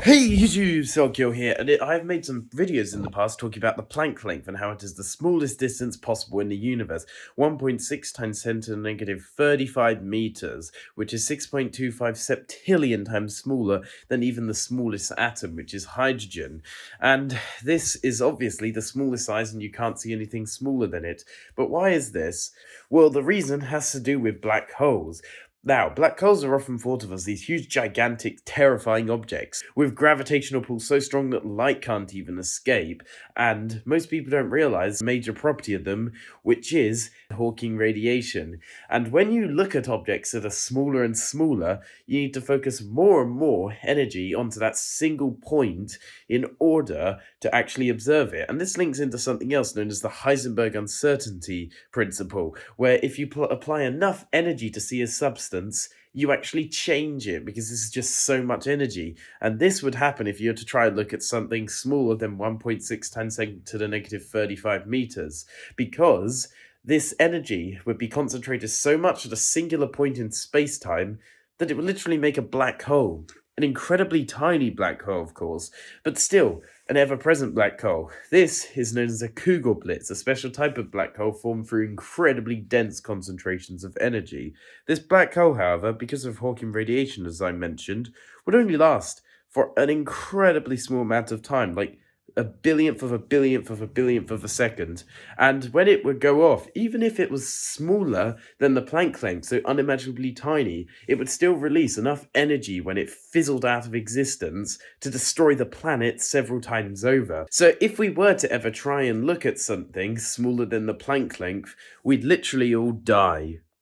Hey YouTube, Selkiel here, and I've made some videos in the past talking about the Planck length and how it is the smallest distance possible in the universe, 1.6 times 10 to the negative 35 meters, which is 6.25 septillion times smaller than even the smallest atom, which is hydrogen. And this is obviously the smallest size, and you can't see anything smaller than it. But why is this? Well, the reason has to do with black holes. Now, black holes are often thought of as these huge, gigantic, terrifying objects with gravitational pull so strong that light can't even escape, and most people don't realize the major property of them, which is Hawking radiation. And when you look at objects that are smaller and smaller, you need to focus more and more energy onto that single point in order to actually observe it. And this links into something else known as the Heisenberg uncertainty principle, where if you apply enough energy to see a substance, you actually change it because this is just so much energy. And this would happen if you were to try and look at something smaller than 1.6 times 10 to the negative 35 meters, because this energy would be concentrated so much at a singular point in space-time that it would literally make a black hole. An incredibly tiny black hole, of course, but still an ever-present black hole. This is known as a Kugelblitz, a special type of black hole formed through incredibly dense concentrations of energy. This black hole, however, because of Hawking radiation, as I mentioned, would only last for an incredibly small amount of time, like a billionth of a billionth of a billionth of a second. And when it would go off, even if it was smaller than the Planck length, so unimaginably tiny, it would still release enough energy when it fizzled out of existence to destroy the planet several times over. So if we were to ever try and look at something smaller than the Planck length, we'd literally all die.